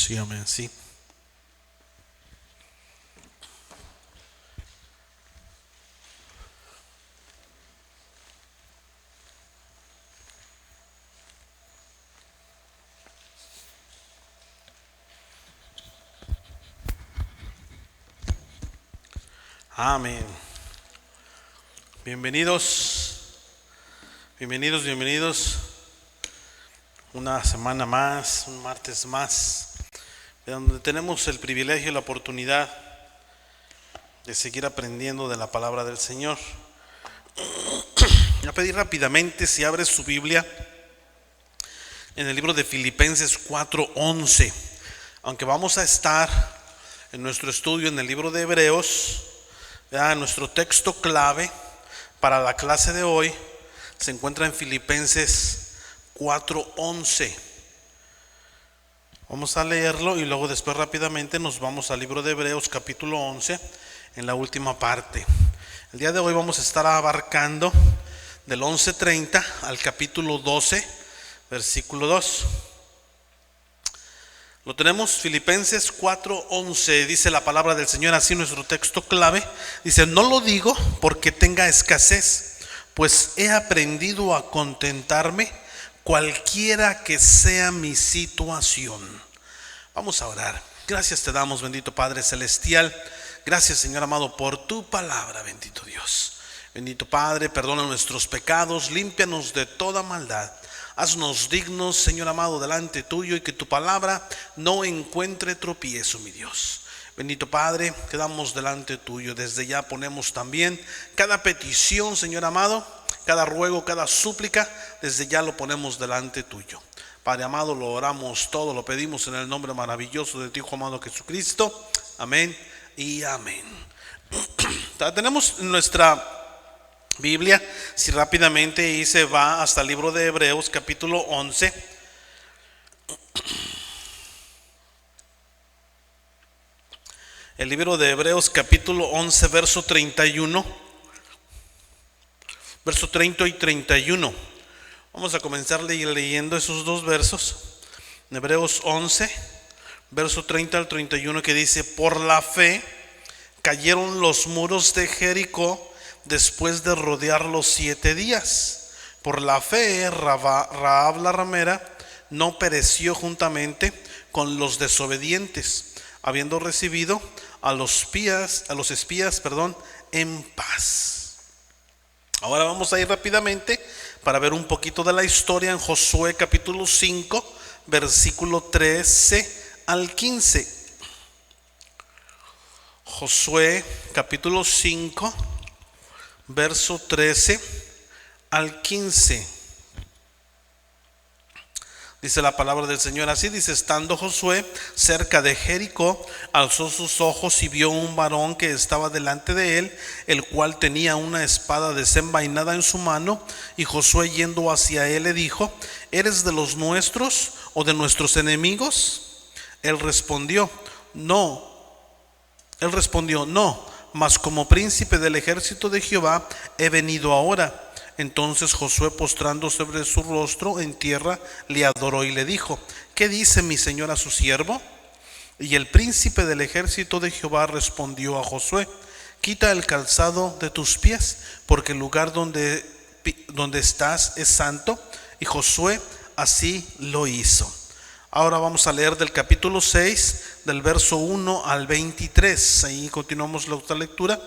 Sígame así. Amén. Bienvenidos. Una semana más, un martes más, donde tenemos el privilegio y la oportunidad de seguir aprendiendo de la palabra del Señor. Voy a pedir rápidamente si abre su Biblia en el libro de Filipenses 4:11. Aunque vamos a estar en nuestro estudio en el libro de Hebreos, nuestro texto clave para la clase de hoy se encuentra en Filipenses 4:11. Vamos a leerlo y luego después rápidamente nos vamos al libro de Hebreos capítulo 11 en la última parte. El día de hoy vamos a estar abarcando del 11:30 al capítulo 12, versículo 2. Lo tenemos, Filipenses 4:11, dice la palabra del Señor, así nuestro texto clave. Dice: no lo digo porque tenga escasez, pues he aprendido a contentarme cualquiera que sea mi situación. Vamos a orar. Gracias te damos, bendito Padre Celestial. Gracias, Señor amado, por tu palabra, bendito Dios. Bendito Padre, perdona nuestros pecados, límpianos de toda maldad. Haznos dignos, Señor amado, delante tuyo, y que tu palabra no encuentre tropiezo, mi Dios. Bendito Padre, quedamos delante tuyo. Desde ya ponemos también cada petición, Señor amado, cada ruego, cada súplica, desde ya lo ponemos delante tuyo. Padre amado, lo oramos todo, lo pedimos en el nombre maravilloso de tu Hijo amado Jesucristo. Amén y amén. Tenemos nuestra Biblia, si rápidamente y se va hasta el libro de Hebreos capítulo 11. El libro de Hebreos capítulo 11, verso 31. Verso 30 y 31. Vamos a comenzar leyendo esos dos versos. Hebreos 11, verso 30 al 31, que dice: por la fe cayeron los muros de Jericó después de rodearlos 7 días. Por la fe Rahab la ramera no pereció juntamente con los desobedientes, habiendo recibido a los espías en paz. Ahora vamos a ir rápidamente para ver un poquito de la historia en Josué capítulo 5, versículo 13 al 15. Josué capítulo 5, verso 13 al 15. Dice la palabra del Señor así, dice: estando Josué cerca de Jericó, alzó sus ojos y vio un varón que estaba delante de él, el cual tenía una espada desenvainada en su mano. Y Josué, yendo hacia él, le dijo: ¿eres de los nuestros o de nuestros enemigos? Él respondió, no, mas como príncipe del ejército de Jehová he venido ahora. Entonces Josué, postrando sobre su rostro en tierra, le adoró y le dijo: ¿qué dice mi señor a su siervo? Y el príncipe del ejército de Jehová respondió a Josué: quita el calzado de tus pies, porque el lugar donde estás es santo. Y Josué así lo hizo. Ahora vamos a leer del capítulo 6, del verso 1 al 23. Ahí continuamos la otra lectura.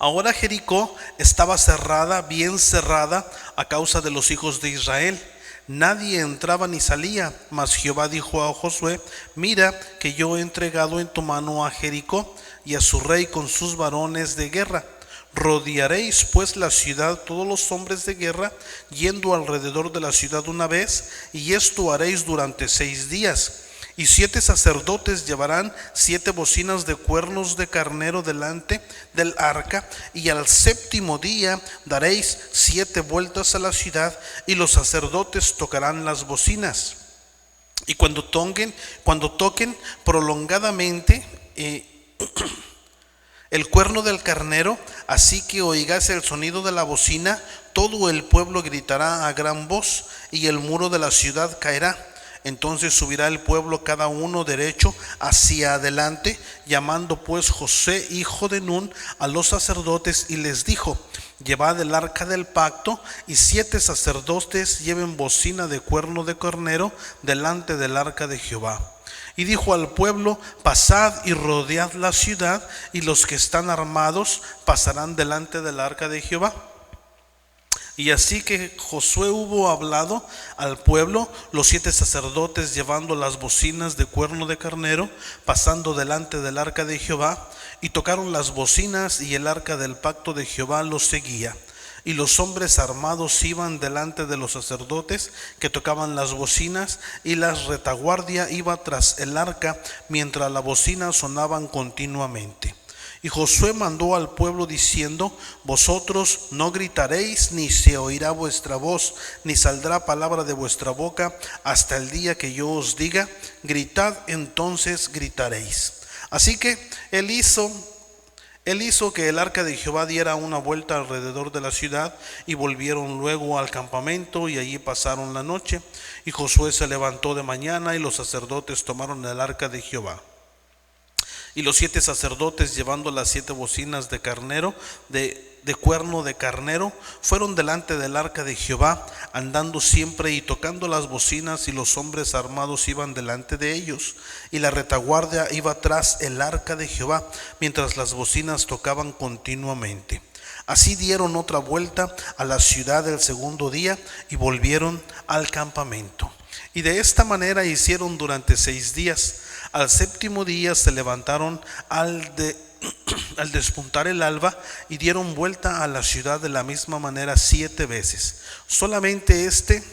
Ahora Jericó estaba cerrada, bien cerrada, a causa de los hijos de Israel. Nadie entraba ni salía, mas Jehová dijo a Josué: mira que yo he entregado en tu mano a Jericó y a su rey con sus varones de guerra. Rodearéis pues la ciudad todos los hombres de guerra, yendo alrededor de la ciudad una vez, y esto haréis durante 6 días. Y 7 sacerdotes llevarán 7 bocinas de cuernos de carnero delante del arca, y al 7º día daréis 7 vueltas a la ciudad, y los sacerdotes tocarán las bocinas. Y cuando toquen prolongadamente el cuerno del carnero, así que oigáis el sonido de la bocina, todo el pueblo gritará a gran voz, y el muro de la ciudad caerá. Entonces subirá el pueblo cada uno derecho hacia adelante, llamando pues Josué hijo de Nun a los sacerdotes, y les dijo: llevad el arca del pacto, y 7 sacerdotes lleven bocina de cuerno de carnero delante del arca de Jehová. Y dijo al pueblo: pasad y rodead la ciudad, y los que están armados pasarán delante del arca de Jehová. Y así que Josué hubo hablado al pueblo, los 7 sacerdotes llevando las bocinas de cuerno de carnero, pasando delante del arca de Jehová, y tocaron las bocinas, y el arca del pacto de Jehová los seguía. Y los hombres armados iban delante de los sacerdotes que tocaban las bocinas, y la retaguardia iba tras el arca, mientras la bocina sonaban continuamente. Y Josué mandó al pueblo diciendo: vosotros no gritaréis, ni se oirá vuestra voz, ni saldrá palabra de vuestra boca, hasta el día que yo os diga: gritad, entonces gritaréis. Así que él hizo que el arca de Jehová diera una vuelta alrededor de la ciudad, y volvieron luego al campamento, y allí pasaron la noche. Y Josué se levantó de mañana, y los sacerdotes tomaron el arca de Jehová. Y los 7 sacerdotes, llevando las 7 bocinas de carnero, de cuerno de carnero, fueron delante del arca de Jehová, andando siempre y tocando las bocinas, y los hombres armados iban delante de ellos, y la retaguardia iba tras el arca de Jehová, mientras las bocinas tocaban continuamente. Así dieron otra vuelta a la ciudad el segundo día, y volvieron al campamento. Y de esta manera hicieron durante 6 días. Al 7º día se levantaron al despuntar el alba, y dieron vuelta a la ciudad de la misma manera 7 veces. Solamente este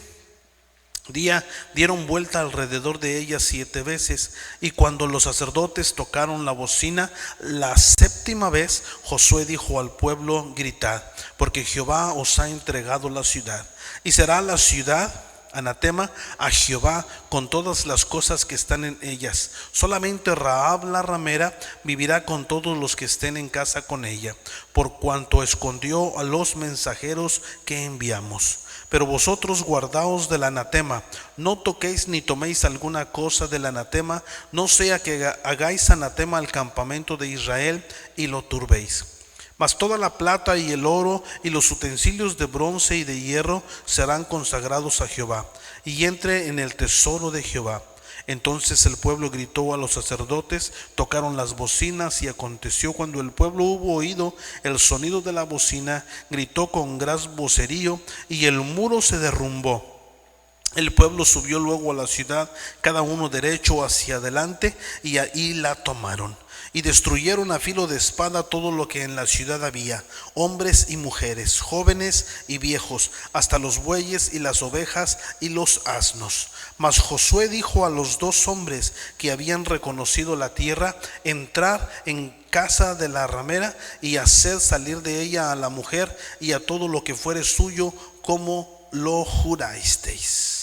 día dieron vuelta alrededor de ella 7 veces. Y cuando los sacerdotes tocaron la bocina la 7ª vez, Josué dijo al pueblo: gritad, porque Jehová os ha entregado la ciudad. Y será la ciudad anatema a Jehová con todas las cosas que están en ellas. Solamente Rahab la ramera vivirá con todos los que estén en casa con ella, por cuanto escondió a los mensajeros que enviamos. Pero vosotros guardaos del anatema, no toquéis ni toméis alguna cosa del anatema, no sea que hagáis anatema al campamento de Israel y lo turbéis. Mas toda la plata y el oro y los utensilios de bronce y de hierro serán consagrados a Jehová, y entre en el tesoro de Jehová. Entonces el pueblo gritó a los sacerdotes, tocaron las bocinas, y aconteció cuando el pueblo hubo oído el sonido de la bocina, gritó con gran vocerío, y el muro se derrumbó. El pueblo subió luego a la ciudad, cada uno derecho hacia adelante, y ahí la tomaron. Y destruyeron a filo de espada todo lo que en la ciudad había, hombres y mujeres, jóvenes y viejos, hasta los bueyes y las ovejas y los asnos. Mas Josué dijo a los 2 hombres que habían reconocido la tierra: entrad en casa de la ramera, y haced salir de ella a la mujer y a todo lo que fuere suyo, como lo jurasteis.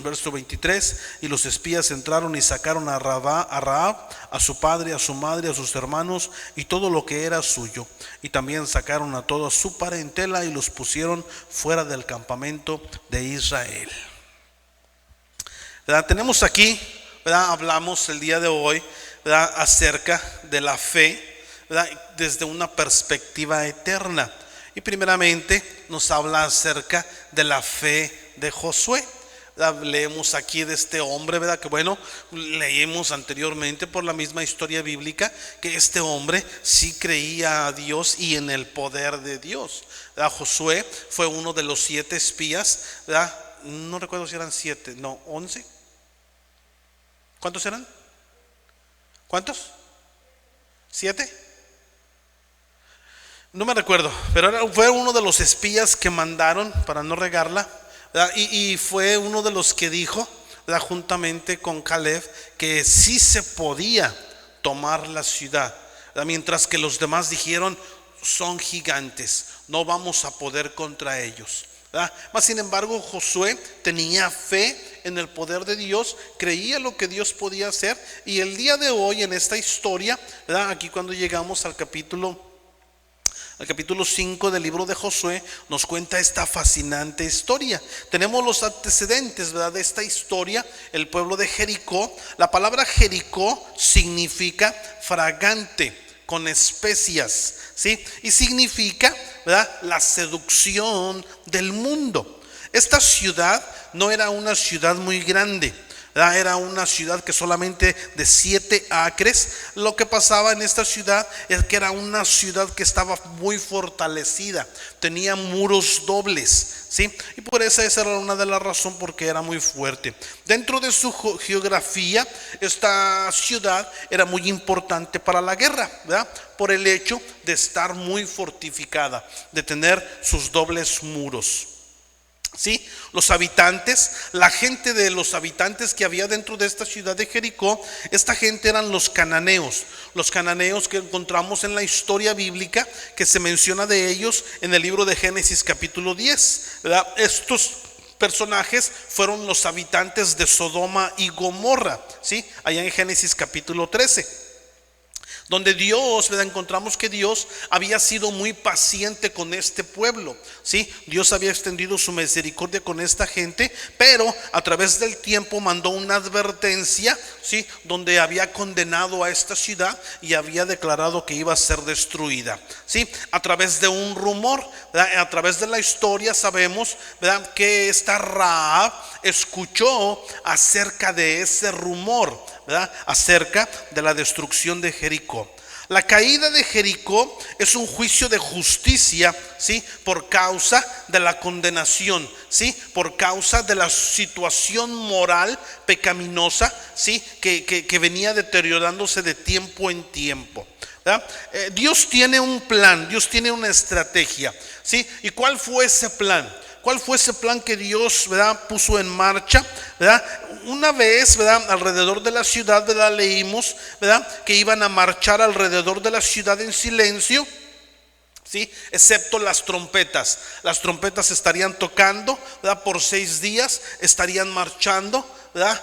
Verso 23: y los espías entraron y sacaron a Rahab, a su padre, a su madre, a sus hermanos, y todo lo que era suyo. Y también sacaron a toda su parentela, y los pusieron fuera del campamento de Israel. ¿Verdad? Tenemos aquí, ¿verdad? Hablamos el día de hoy, ¿verdad?, acerca de la fe, ¿verdad?, desde una perspectiva eterna. Y primeramente nos habla acerca de la fe de Josué. Leemos aquí de este hombre, ¿verdad? Que bueno, leímos anteriormente por la misma historia bíblica que este hombre sí creía a Dios y en el poder de Dios, ¿verdad? Josué fue uno de los 7 espías, ¿verdad? No recuerdo si eran 7, no, 11. ¿Cuántos eran? ¿Cuántos? ¿7? No me recuerdo, pero fue uno de los espías que mandaron para no regarla. Y fue uno de los que dijo, ¿verdad?, juntamente con Caleb, que sí se podía tomar la ciudad, ¿verdad?, mientras que los demás dijeron: son gigantes, no vamos a poder contra ellos, ¿verdad? Mas sin embargo Josué tenía fe en el poder de Dios, creía lo que Dios podía hacer. Y el día de hoy en esta historia, ¿verdad?, aquí cuando llegamos al capítulo El capítulo 5 del libro de Josué nos cuenta esta fascinante historia. Tenemos los antecedentes, ¿verdad?, de esta historia. El pueblo de Jericó. La palabra Jericó significa fragante, con especias, ¿sí? Y significa, ¿verdad?, la seducción del mundo. Esta ciudad no era una ciudad muy grande, ¿verdad? Era una ciudad que solamente de 7 acres. Lo que pasaba en esta ciudad es que era una ciudad que estaba muy fortalecida, tenía muros dobles, ¿sí? Y por eso esa era una de las razones porque era muy fuerte. Dentro de su geografía, esta ciudad era muy importante para la guerra, ¿verdad?, por el hecho de estar muy fortificada, de tener sus dobles muros. Sí, los habitantes, la gente de los habitantes que había dentro de esta ciudad de Jericó, esta gente eran los cananeos que encontramos en la historia bíblica, que se menciona de ellos en el libro de Génesis capítulo 10, ¿verdad? Estos personajes fueron los habitantes de Sodoma y Gomorra, ¿sí? Allá en Génesis capítulo 13. Donde Dios, ¿verdad?, encontramos que Dios había sido muy paciente con este pueblo, ¿sí? Dios había extendido su misericordia con esta gente, pero a través del tiempo mandó una advertencia, ¿sí?, donde había condenado a esta ciudad y había declarado que iba a ser destruida, ¿sí? A través de un rumor, ¿verdad?, a través de la historia sabemos, ¿verdad?, que esta Rahab escuchó acerca de ese rumor, ¿verdad?, acerca de la destrucción de Jericó. La caída de Jericó es un juicio de justicia, ¿sí?, por causa de la condenación, ¿sí?, por causa de la situación moral pecaminosa, ¿sí?, que venía deteriorándose de tiempo en tiempo, ¿verdad? Dios tiene un plan, Dios tiene una estrategia, ¿sí? ¿Y cuál fue ese plan? ¿Cuál fue ese plan que Dios, ¿verdad?, puso en marcha, ¿verdad? Una vez, ¿verdad?, alrededor de la ciudad, ¿verdad?, leímos, ¿verdad?, que iban a marchar alrededor de la ciudad en silencio, ¿sí?, excepto las trompetas. Las trompetas estarían tocando, ¿verdad?, por 6 días estarían marchando, ¿verdad?,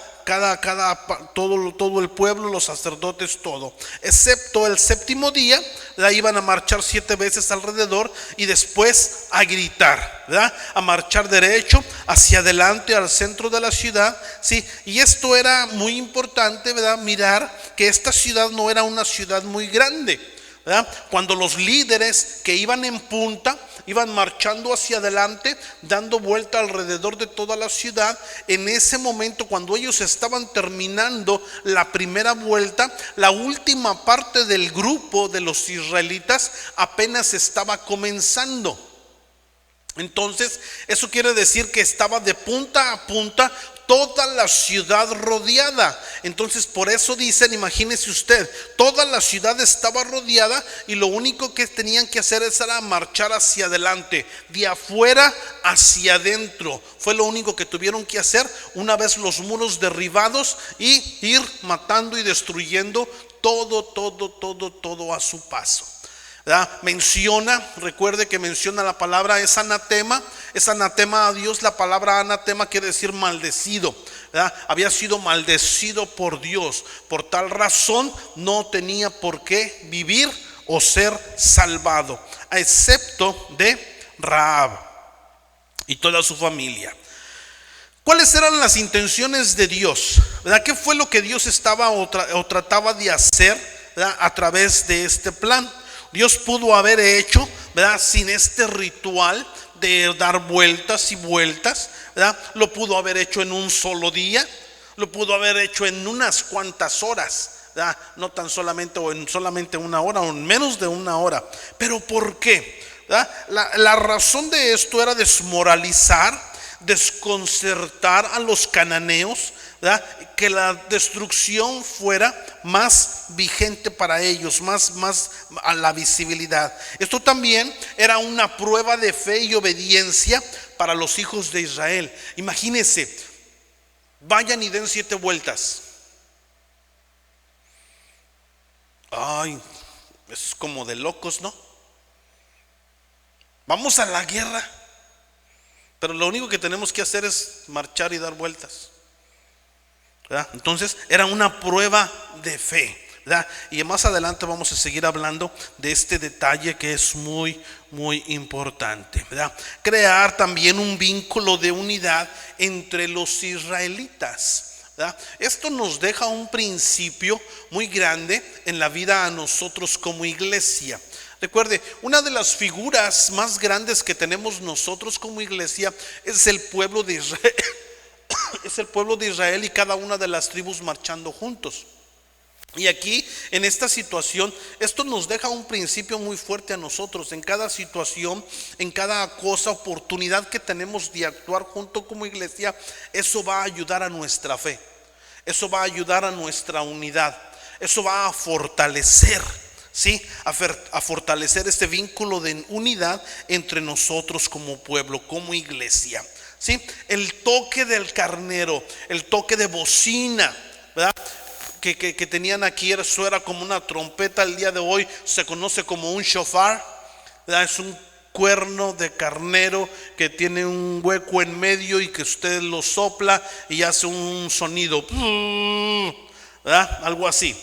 todo el pueblo, los sacerdotes, todo, excepto el séptimo día, ¿verdad?, iban a marchar 7 veces alrededor y después a gritar, ¿verdad?, a marchar derecho hacia adelante al centro de la ciudad, ¿sí? Y esto era muy importante, ¿verdad?, mirar que esta ciudad no era una ciudad muy grande, ¿verdad? Cuando los líderes que iban en punta iban marchando hacia adelante, dando vuelta alrededor de toda la ciudad, en ese momento, cuando ellos estaban terminando la primera vuelta, la última parte del grupo de los israelitas apenas estaba comenzando. Entonces, eso quiere decir que estaba de punta a punta toda la ciudad rodeada. Entonces, por eso dicen, imagínese usted, toda la ciudad estaba rodeada y lo único que tenían que hacer era marchar hacia adelante, de afuera hacia adentro. Fue lo único que tuvieron que hacer una vez los muros derribados, y ir matando y destruyendo todo a su paso, ¿verdad? Recuerde que menciona la palabra es anatema a Dios. La palabra anatema quiere decir maldecido, ¿verdad? Había sido maldecido por Dios, por tal razón no tenía por qué vivir o ser salvado, a excepto de Rahab y toda su familia. ¿Cuáles eran las intenciones de Dios, ¿verdad? ¿Qué fue lo que Dios estaba o trataba de hacer, ¿verdad?, a través de este plan? Dios pudo haber hecho, ¿verdad?, sin este ritual de dar vueltas y vueltas, ¿verdad? Lo pudo haber hecho en un solo día, lo pudo haber hecho en unas cuantas horas, ¿verdad? No tan solamente o en solamente 1 hora o en menos de 1 hora. ¿Pero por qué? ¿Verdad? La razón de esto era desmoralizar, desconcertar a los cananeos, ¿verdad?, que la destrucción fuera más vigente para ellos, más a la visibilidad. Esto también era una prueba de fe y obediencia para los hijos de Israel. Imagínense, vayan y den 7 vueltas. Ay, eso es como de locos, ¿no? Vamos a la guerra, pero lo único que tenemos que hacer es marchar y dar vueltas, ¿verdad? Entonces era una prueba de fe ¿verdad? Y más adelante vamos a seguir hablando de este detalle que es muy, muy importante, ¿verdad? Crear también un vínculo de unidad entre los israelitas, ¿verdad? Esto nos deja un principio muy grande en la vida a nosotros como iglesia. Recuerde, una de las figuras más grandes que tenemos nosotros como iglesia es el pueblo de Israel. Es el pueblo de Israel y cada una de las tribus marchando juntos. Y aquí, en esta situación, esto nos deja un principio muy fuerte a nosotros. En cada situación, en cada cosa, oportunidad que tenemos de actuar junto como iglesia, eso va a ayudar a nuestra fe. Eso va a ayudar a nuestra unidad. Eso va a fortalecer, ¿sí? A fortalecer este vínculo de unidad entre nosotros como pueblo, como iglesia, ¿sí? El toque del carnero, el toque de bocina, ¿verdad? Que tenían aquí, eso era como una trompeta. El día de hoy se conoce como un shofar, ¿verdad? Es un cuerno de carnero que tiene un hueco en medio y que usted lo sopla y hace un sonido, ¿verdad? Algo así,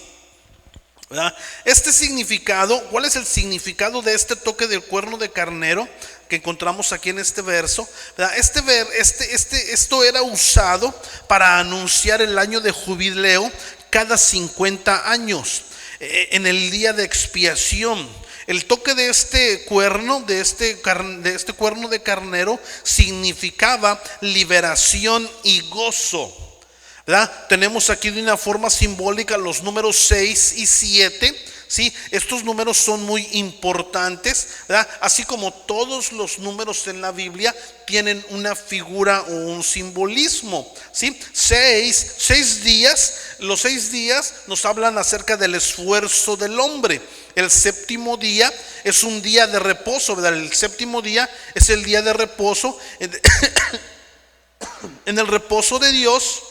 ¿verdad? Este significado, ¿cuál es el significado de este toque del cuerno de carnero que encontramos aquí en este verso? ¿Verdad? Esto era usado para anunciar el año de jubileo cada 50 años, en el día de expiación. El toque de este cuerno, de este cuerno de carnero, significaba liberación y gozo, ¿verdad? Tenemos aquí de una forma simbólica los números 6 y 7. ¿Sí? Estos números son muy importantes, ¿verdad? Así como todos los números en la Biblia tienen una figura o un simbolismo, ¿sí? 6 días, los 6 días nos hablan acerca del esfuerzo del hombre. El séptimo día es un día de reposo, ¿verdad? El séptimo día es el día de reposo, en el reposo de Dios.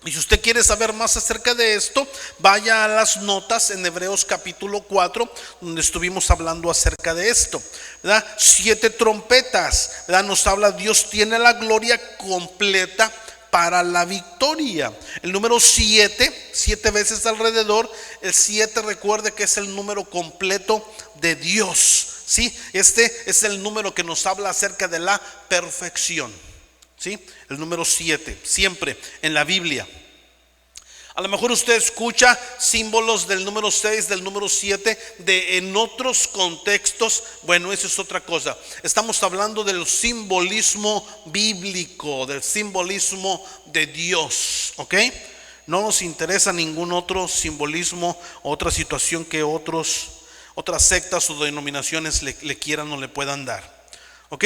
Y si usted quiere saber más acerca de esto, vaya a las notas en Hebreos capítulo 4, donde estuvimos hablando acerca de esto, ¿verdad? 7 trompetas, ¿verdad? Nos habla, Dios tiene la gloria completa para la victoria. El número 7 veces alrededor. El 7, recuerde que es el número completo de Dios, ¿sí? Este es el número que nos habla acerca de la perfección, ¿sí? El número 7, siempre en la Biblia. A lo mejor usted escucha símbolos del número 6, del número 7 en otros contextos. Bueno, eso es otra cosa. Estamos hablando del simbolismo bíblico, del simbolismo de Dios, ¿ok? No nos interesa ningún otro simbolismo, otra situación que otras sectas o denominaciones le quieran o le puedan dar, ¿ok?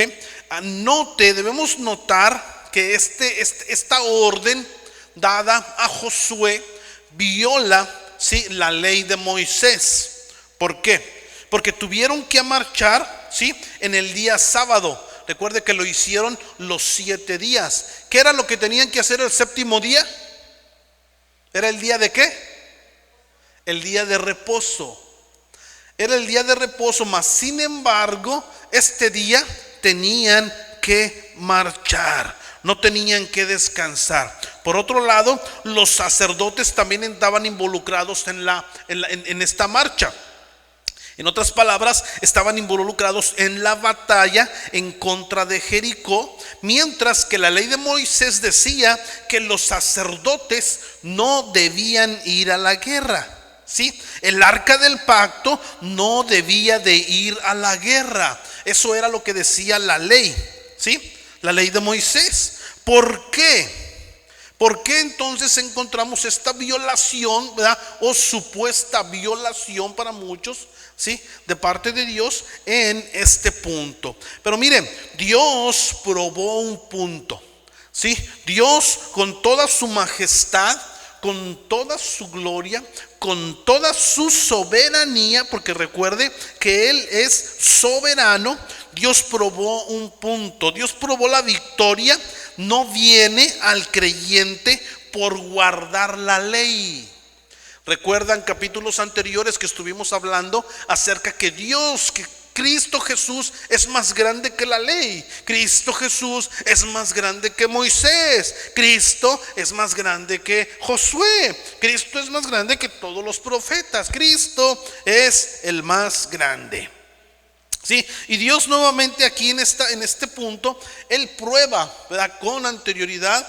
Debemos notar que esta orden dada a Josué viola, ¿sí?, la ley de Moisés. ¿Por qué? Porque tuvieron que marchar, ¿sí?, en el día sábado. Recuerde que lo hicieron los 7 días. ¿Qué era lo que tenían que hacer el séptimo día? ¿Era el día de qué? El día de reposo. Era el día de reposo, mas sin embargo, este día tenían que marchar, no tenían que descansar. Por otro lado, los sacerdotes también estaban involucrados en esta marcha. En otras palabras, estaban involucrados en la batalla en contra de Jericó, mientras que la ley de Moisés decía que los sacerdotes no debían ir a la guerra, ¿sí? El arca del pacto no debía de ir a la guerra. Eso era lo que decía la ley, ¿sí? La ley de Moisés. ¿Por qué? ¿Por qué entonces encontramos esta violación, ¿verdad?, o supuesta violación para muchos, ¿sí?, de parte de Dios en este punto? Pero miren, Dios probó un punto, ¿sí? Dios, con toda su majestad, con toda su gloria, con toda su soberanía, porque recuerde que Él es soberano, Dios probó un punto. Dios probó la victoria. No viene al creyente por guardar la ley. Recuerdan capítulos anteriores que estuvimos hablando acerca que Dios, Cristo Jesús es más grande que la ley. Cristo Jesús es más grande que Moisés. Cristo es más grande que Josué. Cristo es más grande que todos los profetas. Cristo es el más grande. Sí, y Dios nuevamente aquí en este punto, Él prueba, ¿verdad?, con anterioridad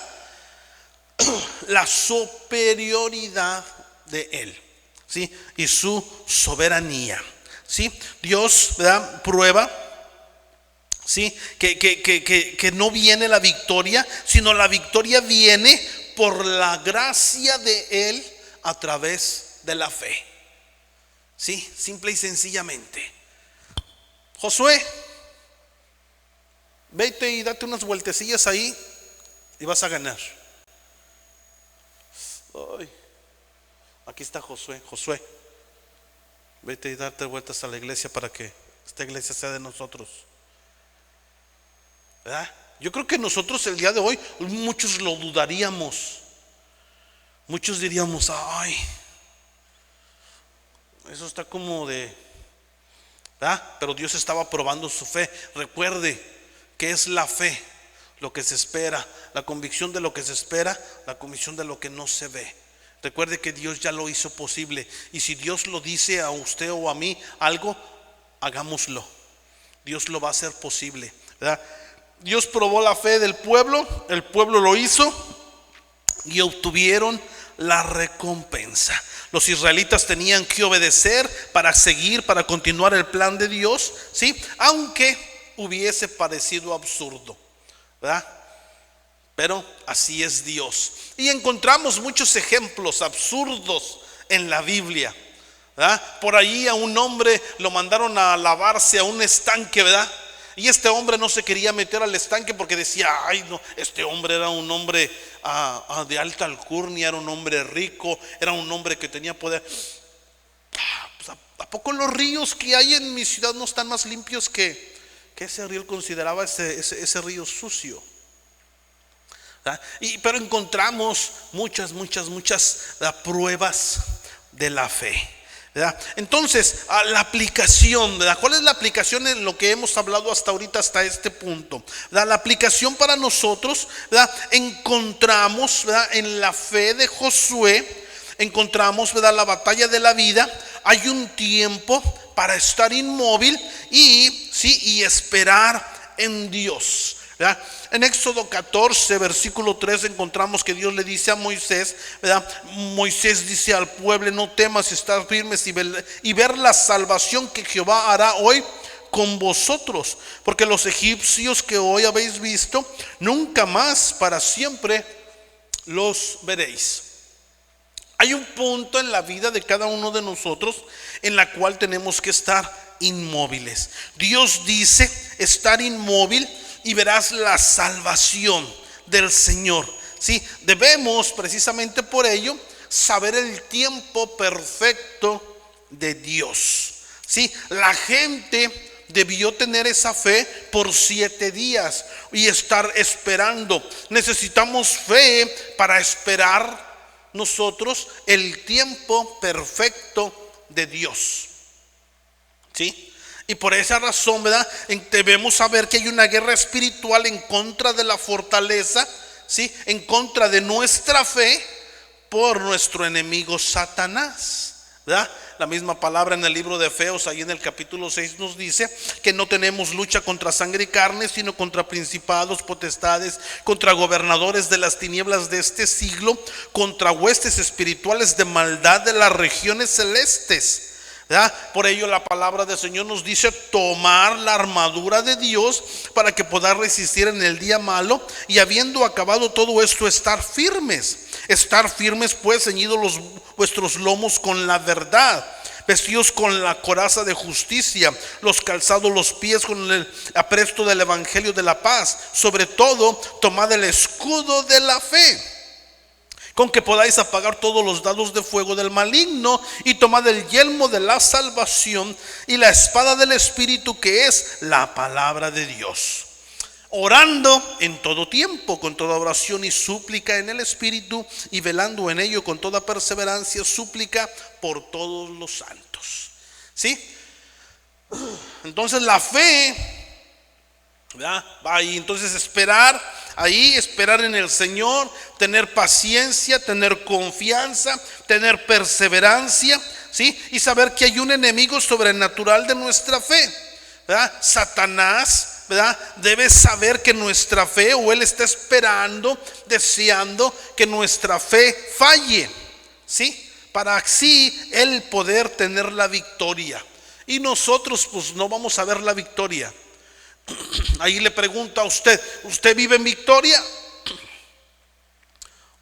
la superioridad de Él, ¿sí?, y su soberanía. ¿Sí? Dios, ¿verdad?, prueba, ¿sí?, que no viene la victoria, sino la victoria viene por la gracia de Él a través de la fe. ¿Sí? Simple y sencillamente. Josué, vete y date unas vueltecillas ahí y vas a ganar. Ay, aquí está Josué. Josué, vete y darte vueltas a la iglesia para que esta iglesia sea de nosotros, ¿verdad? Yo creo que nosotros el día de hoy, muchos lo dudaríamos. Muchos diríamos, ay, eso está como de, ¿verdad? Pero Dios estaba probando su fe. Recuerde que es la fe lo que se espera, la convicción de lo que se espera, la convicción de lo que no se ve. Recuerde que Dios ya lo hizo posible. Y si Dios lo dice a usted o a mí algo, hagámoslo. Dios lo va a hacer posible, ¿verdad? Dios probó la fe del pueblo. El pueblo lo hizo y obtuvieron la recompensa. Los israelitas tenían que obedecer para seguir, para continuar el plan de Dios, ¿sí?, aunque hubiese parecido absurdo, ¿verdad? Pero así es Dios. Y encontramos muchos ejemplos absurdos en la Biblia, ¿verdad? Por ahí a un hombre lo mandaron a lavarse a un estanque, ¿verdad? Y este hombre no se quería meter al estanque porque decía, ay no, este hombre era un hombre de alta alcurnia, era un hombre rico, era un hombre que tenía poder. Pues, ¿a poco los ríos que hay en mi ciudad no están más limpios que ese río? Él consideraba ese río sucio. Pero encontramos muchas pruebas de la fe, ¿verdad? Entonces, la aplicación, ¿verdad? ¿Cuál es la aplicación en lo que hemos hablado hasta ahorita, hasta este punto? ¿Verdad? La aplicación para nosotros, ¿verdad? Encontramos, ¿verdad?, en la fe de Josué, encontramos, ¿verdad?, la batalla de la vida. Hay un tiempo para estar inmóvil y esperar en Dios, ¿verdad? En Éxodo 14, versículo 3 encontramos que Dios le dice a Moisés, ¿verdad? Moisés dice al pueblo, no temas, estar firmes y ver la salvación que Jehová hará hoy con vosotros, porque los egipcios que hoy habéis visto, nunca más para siempre los veréis. Hay un punto en la vida de cada uno de nosotros en la cual tenemos que estar inmóviles. Dios dice estar inmóvil y verás la salvación del Señor. Sí, debemos precisamente por ello saber el tiempo perfecto de Dios. Sí, la gente debió tener esa fe por 7 días y estar esperando. Necesitamos fe para esperar nosotros el tiempo perfecto de Dios. ¿Sí? Y por esa razón, ¿verdad?, debemos saber que hay una guerra espiritual en contra de la fortaleza, ¿sí?, en contra de nuestra fe por nuestro enemigo Satanás, ¿verdad? La misma palabra en el libro de Efesios, ahí en el capítulo 6, nos dice que no tenemos lucha contra sangre y carne, sino contra principados, potestades, contra gobernadores de las tinieblas de este siglo, contra huestes espirituales de maldad de las regiones celestes, ¿verdad? Por ello la palabra del Señor nos dice tomar la armadura de Dios para que podáis resistir en el día malo, y habiendo acabado todo esto, estar firmes pues, ceñidos vuestros lomos con la verdad, vestidos con la coraza de justicia, los calzados los pies con el apresto del evangelio de la paz, sobre todo tomad el escudo de la fe, con que podáis apagar todos los dardos de fuego del maligno, y tomad el yelmo de la salvación y la espada del Espíritu, que es la palabra de Dios, orando en todo tiempo con toda oración y súplica en el Espíritu, y velando en ello con toda perseverancia, súplica por todos los santos. ¿Sí? Entonces la fe, ¿verdad? Va ahí, entonces esperar en el Señor, tener paciencia, tener confianza, tener perseverancia, ¿sí? Y saber que hay un enemigo sobrenatural de nuestra fe, ¿verdad? Satanás, ¿verdad? Debe saber que nuestra fe, o él está esperando, deseando que nuestra fe falle, ¿sí? Para así él poder tener la victoria. Y nosotros pues no vamos a ver la victoria. Ahí le pregunto a usted, ¿usted vive en victoria?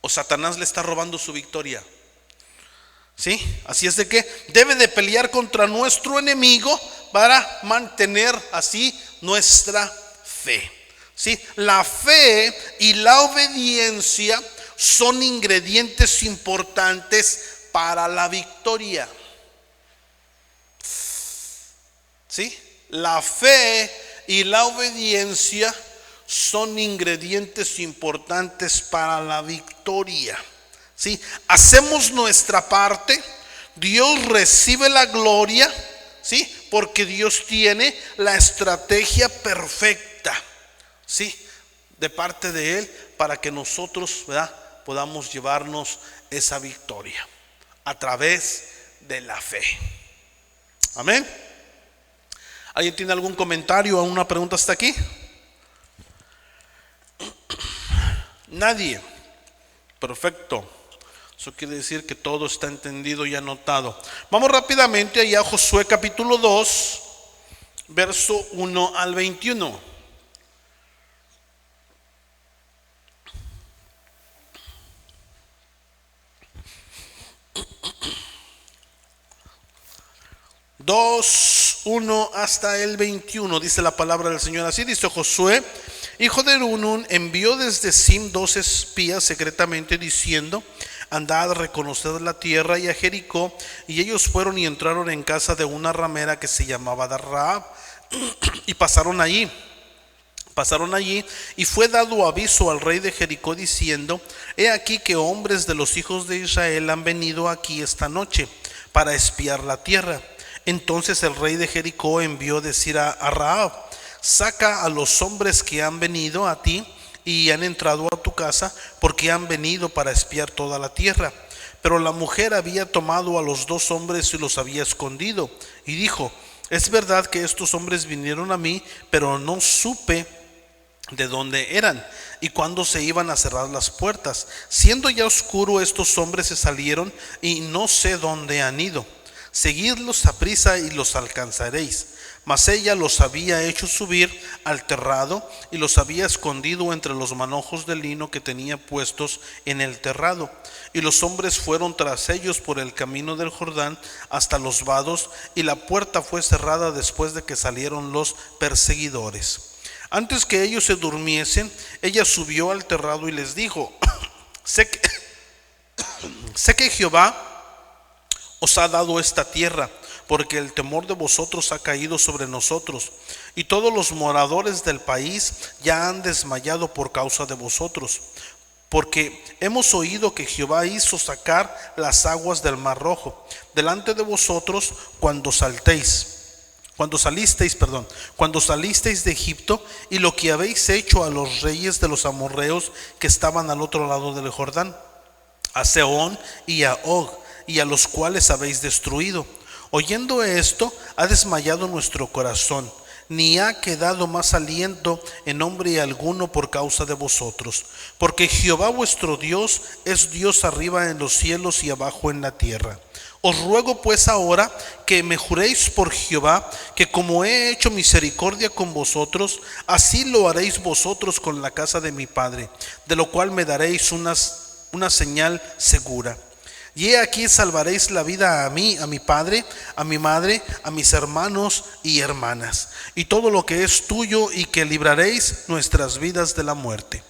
¿O Satanás le está robando su victoria? ¿Sí? Así es de que debe de pelear contra nuestro enemigo para mantener así nuestra fe. ¿Sí? La fe y la obediencia son ingredientes importantes para la victoria. ¿Sí? La fe y la obediencia son ingredientes importantes para la victoria. ¿Sí? Hacemos nuestra parte, Dios recibe la gloria, ¿sí? Porque Dios tiene la estrategia perfecta, ¿sí? De parte de Él, para que nosotros, ¿verdad?, podamos llevarnos esa victoria a través de la fe. Amén. ¿Alguien tiene algún comentario o una pregunta hasta aquí? Nadie. Perfecto. Eso quiere decir que todo está entendido y anotado. Vamos rápidamente allá a Josué capítulo 2, verso 1 al 21. Dos, 1 hasta el 21, dice la palabra del Señor. Así dice: Josué, hijo de Nun, envió desde Sim 2 espías secretamente, diciendo: andad, reconoced la tierra y a Jericó. Y ellos fueron y entraron en casa de una ramera que se llamaba Rahab, y pasaron allí, y fue dado aviso al rey de Jericó, diciendo: he aquí que hombres de los hijos de Israel han venido aquí esta noche para espiar la tierra. Entonces el rey de Jericó envió decir a Rahab: saca a los hombres que han venido a ti y han entrado a tu casa, porque han venido para espiar toda la tierra. Pero la mujer había tomado a los 2 hombres y los había escondido, y dijo: es verdad que estos hombres vinieron a mí, pero no supe de dónde eran y cuándo se iban a cerrar las puertas. Siendo ya oscuro, estos hombres se salieron y no sé dónde han ido. Seguidlos a prisa y los alcanzaréis. Mas ella los había hecho subir al terrado y los había escondido entre los manojos de lino que tenía puestos en el terrado. Y los hombres fueron tras ellos por el camino del Jordán hasta los vados, y la puerta fue cerrada después de que salieron los perseguidores. Antes que ellos se durmiesen, ella subió al terrado y les dijo: sé que Jehová os ha dado esta tierra, porque el temor de vosotros ha caído sobre nosotros, y todos los moradores del país ya han desmayado por causa de vosotros, porque hemos oído que Jehová hizo sacar las aguas del Mar Rojo delante de vosotros cuando salisteis de Egipto, y lo que habéis hecho a los reyes de los amorreos que estaban al otro lado del Jordán, a Sehón y a Og, y a los cuales habéis destruido. Oyendo esto, ha desmayado nuestro corazón, ni ha quedado más aliento en hombre alguno por causa de vosotros, porque Jehová vuestro Dios es Dios arriba en los cielos y abajo en la tierra. Os ruego pues ahora que me juréis por Jehová, que como he hecho misericordia con vosotros, así lo haréis vosotros con la casa de mi padre, de lo cual me daréis una señal segura. Y he aquí salvaréis la vida a mí, a mi padre, a mi madre, a mis hermanos y hermanas, y todo lo que es tuyo, y que libraréis nuestras vidas de la muerte.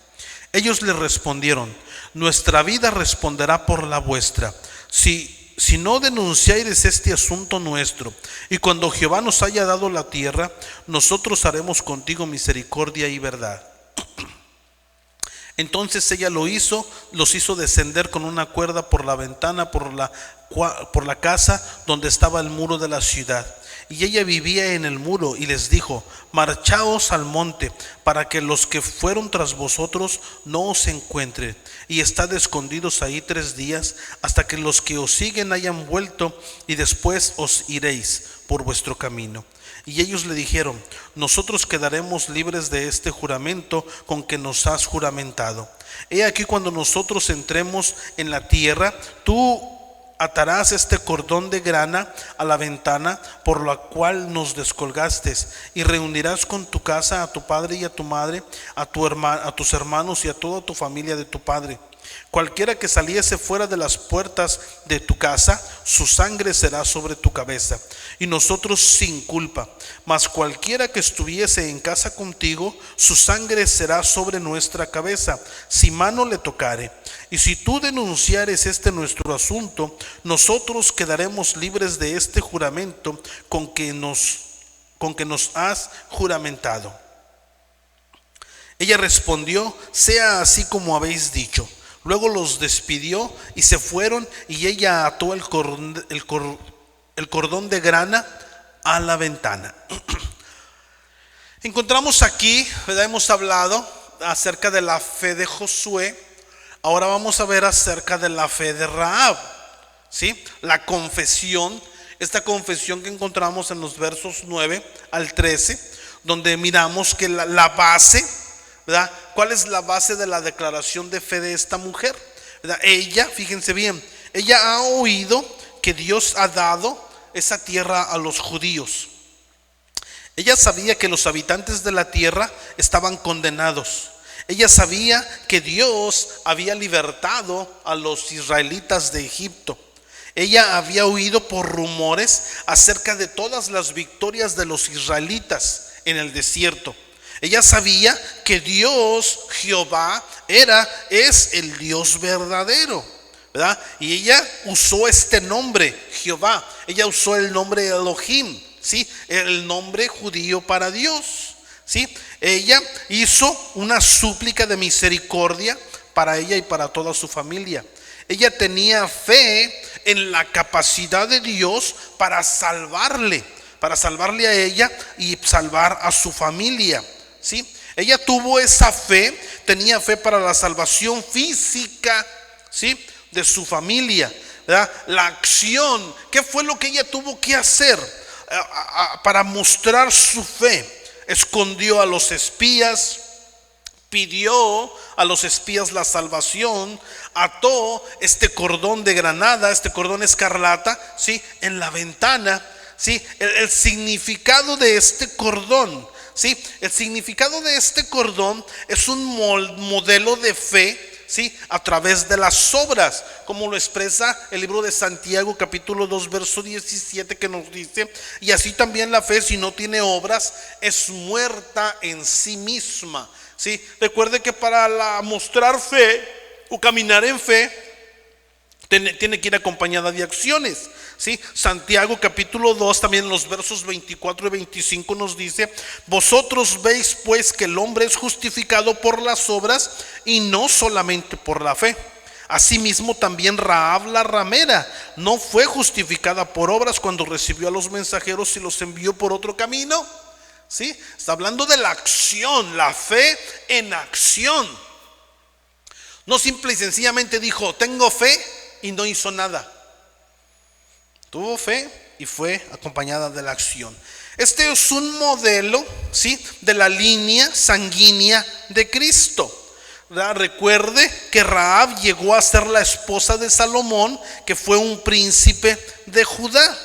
Ellos le respondieron: nuestra vida responderá por la vuestra, si no denunciareis este asunto nuestro, y cuando Jehová nos haya dado la tierra, nosotros haremos contigo misericordia y verdad. Entonces ella los hizo descender con una cuerda por la ventana, por la casa donde estaba el muro de la ciudad, y ella vivía en el muro, y les dijo: marchaos al monte, para que los que fueron tras vosotros no os encuentren, y estad escondidos ahí 3 días, hasta que los que os siguen hayan vuelto, y después os iréis por vuestro camino. Y ellos le dijeron: nosotros quedaremos libres de este juramento con que nos has juramentado. He aquí, cuando nosotros entremos en la tierra, tú atarás este cordón de grana a la ventana por la cual nos descolgaste, y reunirás con tu casa a tu padre y a tu madre, a tus hermanos y a toda tu familia de tu padre. Cualquiera que saliese fuera de las puertas de tu casa, su sangre será sobre tu cabeza, y nosotros sin culpa. Mas cualquiera que estuviese en casa contigo, su sangre será sobre nuestra cabeza, si mano le tocare. Y si tú denunciares este nuestro asunto, nosotros quedaremos libres de este juramento con que nos has juramentado. Ella respondió: sea así como habéis dicho. Luego los despidió y se fueron, y ella ató el cordón de grana a la ventana. Encontramos aquí, ¿verdad? Hemos hablado acerca de la fe de Josué. Ahora vamos a ver acerca de la fe de Rahab, ¿sí? La confesión, esta confesión que encontramos en los versos 9 al 13, donde miramos que la base, ¿verdad? ¿Cuál es la base de la declaración de fe de esta mujer? ¿Verdad? Ella, fíjense bien, ella ha oído que Dios ha dado esa tierra a los judíos. Ella sabía que los habitantes de la tierra estaban condenados. Ella sabía que Dios había libertado a los israelitas de Egipto. Ella había oído por rumores acerca de todas las victorias de los israelitas en el desierto. Ella sabía que Dios, Jehová, es el Dios verdadero, ¿verdad? Y ella usó este nombre, Jehová. Ella usó el nombre Elohim, ¿sí? El nombre judío para Dios, ¿sí? Ella hizo una súplica de misericordia para ella y para toda su familia. Ella tenía fe en la capacidad de Dios para salvarle a ella y salvar a su familia, ¿sí? Ella tuvo esa fe, tenía fe para la salvación física, ¿sí? De su familia, ¿verdad? La acción, ¿qué fue lo que ella tuvo que hacer para mostrar su fe? Escondió a los espías, pidió a los espías la salvación, ató este cordón de granada, este cordón escarlata, ¿sí? En la ventana, ¿sí? El significado de este cordón, ¿sí? El significado de este cordón es un modelo de fe, ¿sí? A través de las obras, como lo expresa el libro de Santiago capítulo 2 verso 17, que nos dice: y así también la fe, si no tiene obras, es muerta en sí misma, ¿sí? Recuerde que para mostrar fe o caminar en fe tiene que ir acompañada de acciones, ¿sí? Santiago capítulo 2 también en los versos 24 y 25 nos dice: vosotros veis pues que el hombre es justificado por las obras y no solamente por la fe. Asimismo también Rahab la ramera no fue justificada por obras cuando recibió a los mensajeros y los envió por otro camino, ¿sí? Está hablando de la acción, la fe en acción. No simple y sencillamente dijo: tengo fe, y no hizo nada. Tuvo fe y fue acompañada de la acción. Este es un modelo, ¿sí? De la línea sanguínea de Cristo. Recuerde que Rahab llegó a ser la esposa de Salomón, que fue un príncipe de Judá,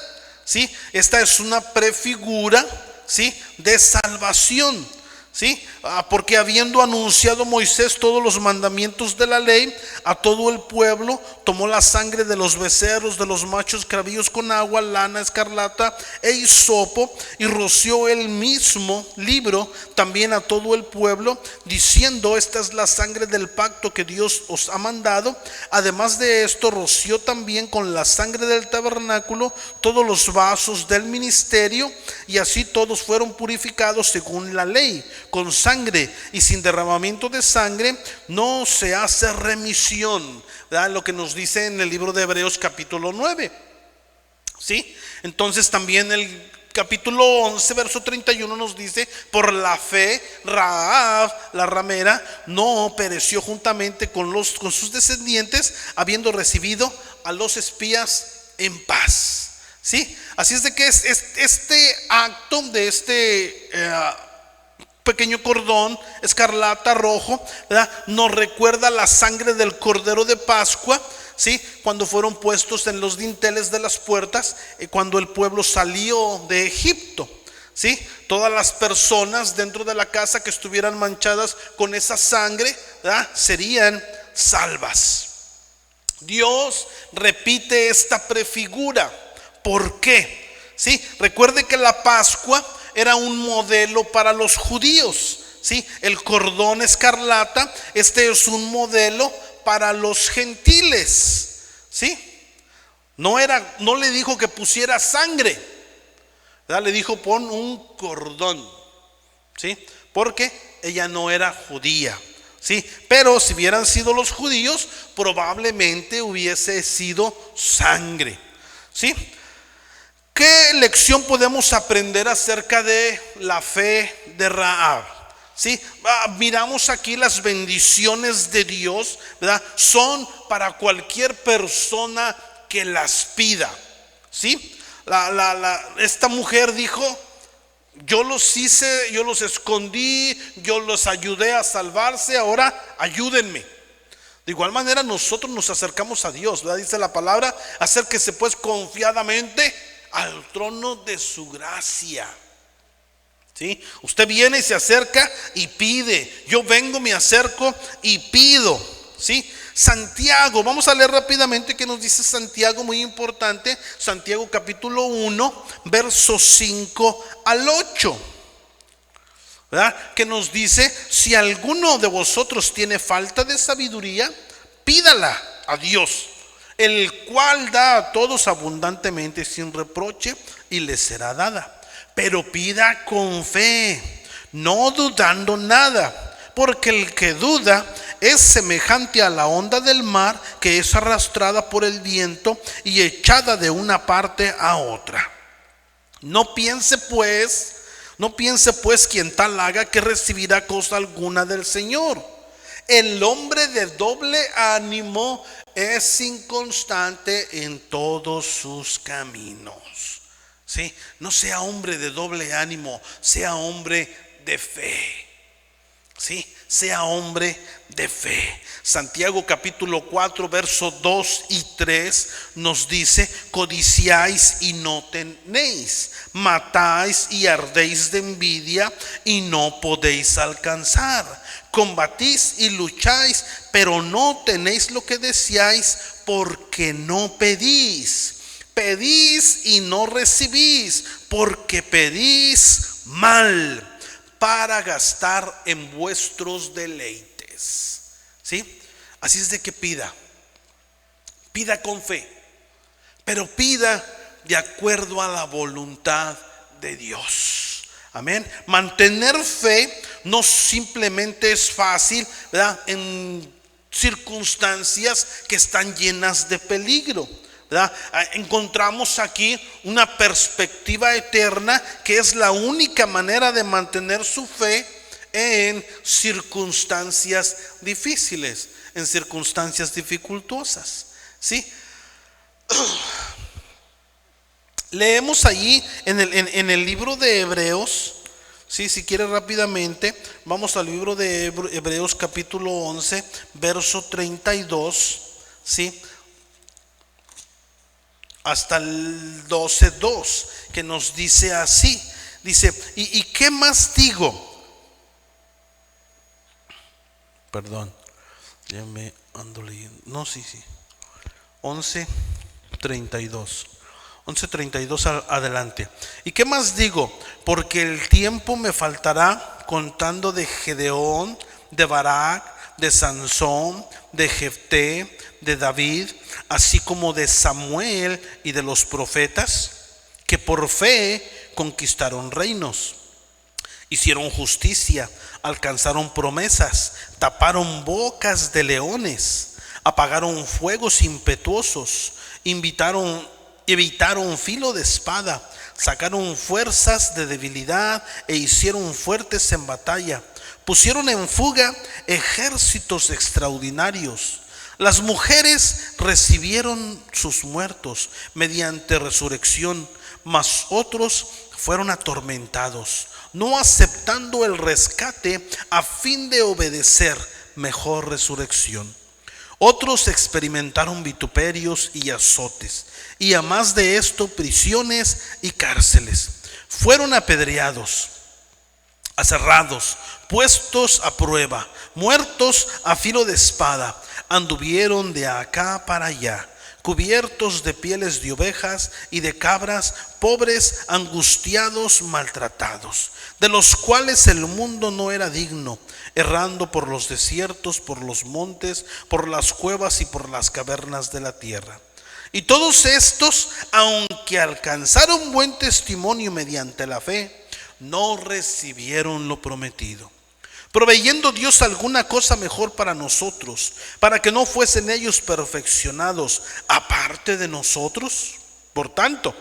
¿sí? Esta es una prefigura, ¿sí? De salvación, ¿sí? Porque habiendo anunciado Moisés todos los mandamientos de la ley a todo el pueblo, tomó la sangre de los becerros, de los machos cabríos con agua, lana escarlata e hisopo, y roció el mismo libro también a todo el pueblo, diciendo: esta es la sangre del pacto que Dios os ha mandado. Además de esto, roció también con la sangre del tabernáculo todos los vasos del ministerio, y así todos fueron purificados según la ley con sangre, y sin derramamiento de sangre no se hace remisión, ¿verdad? Lo que nos dice en el libro de Hebreos capítulo 9, ¿sí? Entonces también el capítulo 11, verso 31 nos dice: por la fe, Rahab, la ramera, no pereció juntamente con sus descendientes, habiendo recibido a los espías en paz. ¿Sí? Así es de que este acto de este pequeño cordón escarlata rojo, ¿verdad?, nos recuerda la sangre del cordero de Pascua, ¿sí?, cuando fueron puestos en los dinteles de las puertas, cuando el pueblo salió de Egipto. ¿Sí? Todas las personas dentro de la casa que estuvieran manchadas con esa sangre, ¿verdad?, serían salvas. Dios repite esta prefigura. ¿Por qué? ¿Sí? Recuerde que la Pascua era un modelo para los judíos. ¿Sí? El cordón escarlata, este es un modelo para los gentiles. ¿Sí? No le dijo que pusiera sangre, ¿verdad? Le dijo: pon un cordón. ¿Sí? Porque ella no era judía. ¿Sí? Pero si hubieran sido los judíos, probablemente hubiese sido sangre. ¿Sí? ¿Qué lección podemos aprender acerca de la fe de Rahab? ¿Sí? Miramos aquí las bendiciones de Dios, ¿verdad? Son para cualquier persona que las pida. ¿Sí? Esta mujer dijo: yo los hice, yo los escondí, yo los ayudé a salvarse, ahora ayúdenme. De igual manera nosotros nos acercamos a Dios, ¿verdad? Dice la palabra: acérquese pues confiadamente al trono de su gracia. ¿Sí? Usted viene y se acerca y pide. Yo vengo, me acerco y pido. ¿Sí? Santiago, vamos a leer rápidamente qué nos dice Santiago, muy importante. Santiago capítulo 1, versos 5 al 8, ¿verdad? Que nos dice: si alguno de vosotros tiene falta de sabiduría, pídala a Dios, el cual da a todos abundantemente sin reproche, y le será dada. Pero pida con fe, no dudando nada, porque el que duda es semejante a la onda del mar, que es arrastrada por el viento y echada de una parte a otra. No piense pues quien tal haga que recibirá cosa alguna del Señor. El hombre de doble ánimo es inconstante en todos sus caminos. ¿Sí? No sea hombre de doble ánimo, sea hombre de fe. ¿Sí? Sea hombre de fe. Santiago capítulo 4, versos 2 y 3 nos dice: codiciáis y no tenéis, matáis y ardéis de envidia y no podéis alcanzar, combatís y lucháis, pero no tenéis lo que deseáis, porque no pedís. Pedís y no recibís, porque pedís mal, para gastar en vuestros deleites. ¿Sí? Así es de que pida con fe, pero pida de acuerdo a la voluntad de Dios. Amén. Mantener fe no simplemente es fácil, ¿verdad?, en circunstancias que están llenas de peligro, ¿verdad? Encontramos aquí una perspectiva eterna, que es la única manera de mantener su fe en circunstancias difíciles, en circunstancias dificultosas. ¿Sí? Leemos allí en el libro de Hebreos. ¿Sí? Si quiere rápidamente, vamos al libro de Hebreos capítulo 11, verso 32. ¿Sí? Hasta el 12:2, que nos dice así. Dice: ¿y qué más digo? Perdón, ya me ando leyendo. No, sí. 11:32 adelante. ¿Y qué más digo? Porque el tiempo me faltará contando de Gedeón, de Barak, de Sansón, de Jefté, de David, así como de Samuel y de los profetas, que por fe conquistaron reinos, hicieron justicia, alcanzaron promesas, taparon bocas de leones, apagaron fuegos impetuosos, evitaron filo de espada, sacaron fuerzas de debilidad e hicieron fuertes en batalla. Pusieron en fuga ejércitos extraordinarios. Las mujeres recibieron sus muertos mediante resurrección, mas otros fueron atormentados, no aceptando el rescate a fin de obedecer mejor resurrección. Otros experimentaron vituperios y azotes, y a más de esto, prisiones y cárceles. Fueron apedreados, aserrados, puestos a prueba, muertos a filo de espada. Anduvieron de acá para allá, cubiertos de pieles de ovejas y de cabras, pobres, angustiados, maltratados, de los cuales el mundo no era digno, errando por los desiertos, por los montes, por las cuevas y por las cavernas de la tierra. Y todos estos, aunque alcanzaron buen testimonio mediante la fe, no recibieron lo prometido, proveyendo Dios alguna cosa mejor para nosotros, para que no fuesen ellos perfeccionados aparte de nosotros. Por tanto,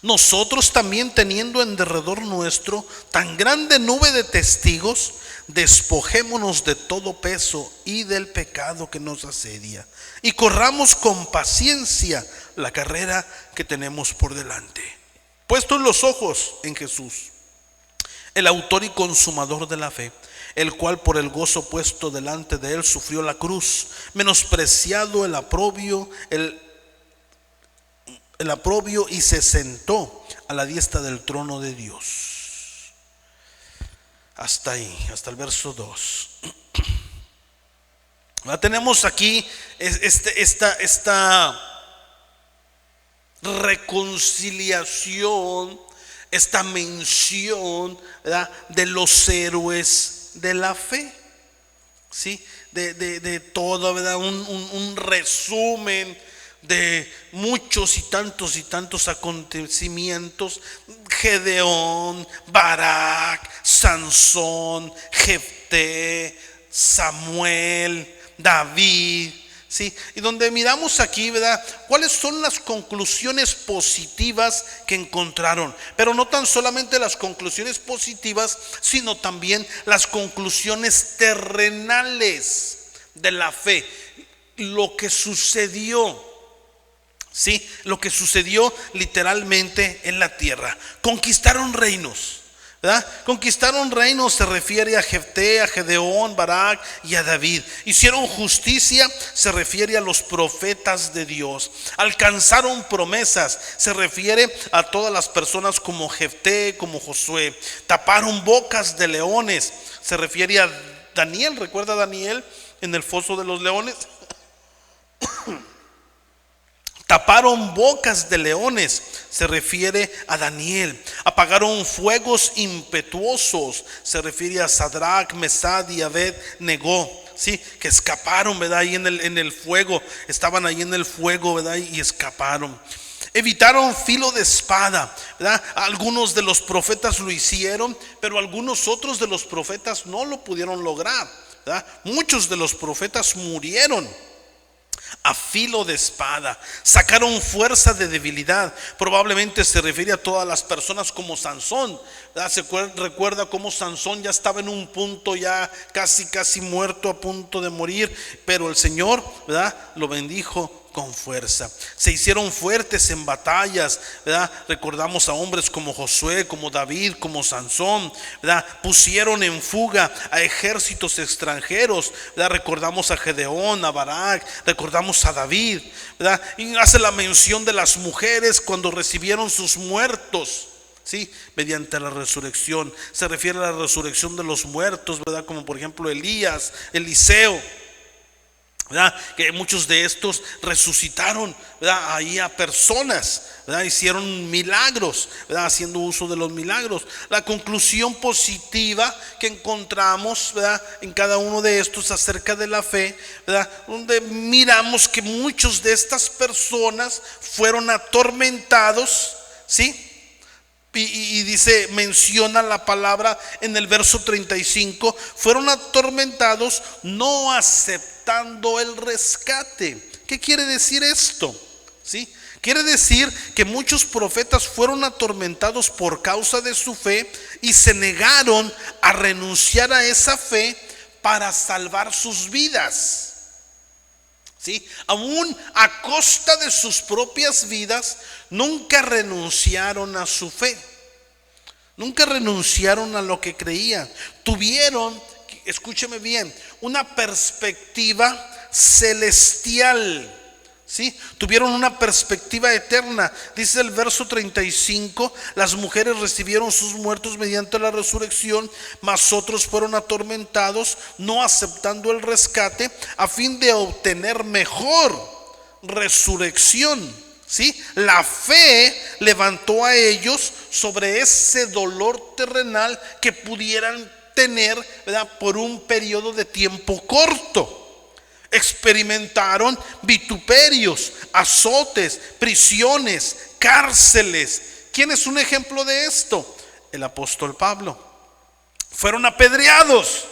nosotros también, teniendo en derredor nuestro tan grande nube de testigos, despojémonos de todo peso y del pecado que nos asedia, y corramos con paciencia la carrera que tenemos por delante, puestos los ojos en Jesús, el autor y consumador de la fe, el cual por el gozo puesto delante de él sufrió la cruz, menospreciado el oprobio, y se sentó a la diestra del trono de Dios. Hasta ahí, hasta el verso 2. Ahora tenemos aquí esta reconciliación, esta mención, ¿verdad?, de los héroes de la fe, ¿sí? De todo, ¿verdad? Un resumen de muchos y tantos acontecimientos: Gedeón, Barak, Sansón, Jefté, Samuel, David, ¿sí? Y donde miramos aquí, ¿verdad?, cuáles son las conclusiones positivas que encontraron, pero no tan solamente las conclusiones positivas, sino también las conclusiones terrenales de la fe, lo que sucedió. Sí, lo que sucedió literalmente en la tierra. Conquistaron reinos, ¿verdad? Conquistaron reinos, se refiere a Jefté, a Gedeón, Barak y a David. Hicieron justicia, se refiere a los profetas de Dios. Alcanzaron promesas, se refiere a todas las personas como Jefté, como Josué. Taparon bocas de leones, se refiere a Daniel. ¿Recuerda a Daniel en el foso de los leones? Taparon bocas de leones, se refiere a Daniel. Apagaron fuegos impetuosos, se refiere a Sadrach, Mesach y Abed-Negó, ¿sí? Que escaparon, ¿verdad? Ahí en el fuego, estaban ahí en el fuego, ¿verdad? Y escaparon. Evitaron filo de espada, ¿verdad? Algunos de los profetas lo hicieron, pero algunos otros de los profetas no lo pudieron lograr, ¿verdad? Muchos de los profetas murieron a filo de espada. Sacaron fuerza de debilidad. Probablemente se refiere a todas las personas como Sansón, ¿verdad? Se recuerda cómo Sansón ya estaba en un punto ya casi muerto, a punto de morir, pero el Señor, ¿verdad?, lo bendijo con fuerza. Se hicieron fuertes en batallas, ¿verdad? Recordamos a hombres como Josué, como David, como Sansón, ¿verdad? Pusieron en fuga a ejércitos extranjeros, ¿verdad? Recordamos a Gedeón, a Barak, recordamos a David, ¿verdad? Y hace la mención de las mujeres cuando recibieron sus muertos, ¿sí?, mediante la resurrección. Se refiere a la resurrección de los muertos, ¿verdad? Como por ejemplo Elías, Eliseo, ¿verdad? Que muchos de estos resucitaron, ¿verdad?, ahí a personas, ¿verdad? Hicieron milagros, ¿verdad?, haciendo uso de los milagros. La conclusión positiva que encontramos, ¿verdad?, en cada uno de estos acerca de la fe, ¿verdad?, donde miramos que muchos de estas personas fueron atormentados, ¿sí? Y dice, menciona la palabra en el verso 35, fueron atormentados no aceptando el rescate. ¿Qué quiere decir esto? ¿Sí? Quiere decir que muchos profetas fueron atormentados por causa de su fe y se negaron a renunciar a esa fe para salvar sus vidas. ¿Sí? Aún a costa de sus propias vidas, nunca renunciaron a su fe. Nunca renunciaron a lo que creían. Tuvieron, escúcheme bien, una perspectiva celestial. ¿Sí? Tuvieron una perspectiva eterna. Dice el verso 35: las mujeres recibieron sus muertos mediante la resurrección, mas otros fueron atormentados, no aceptando el rescate, a fin de obtener mejor resurrección. ¿Sí? La fe levantó a ellos sobre ese dolor terrenal que pudieran tener, ¿verdad?, por un periodo de tiempo corto. Experimentaron vituperios, azotes, prisiones, cárceles. ¿Quién es un ejemplo de esto? El apóstol Pablo. Fueron apedreados.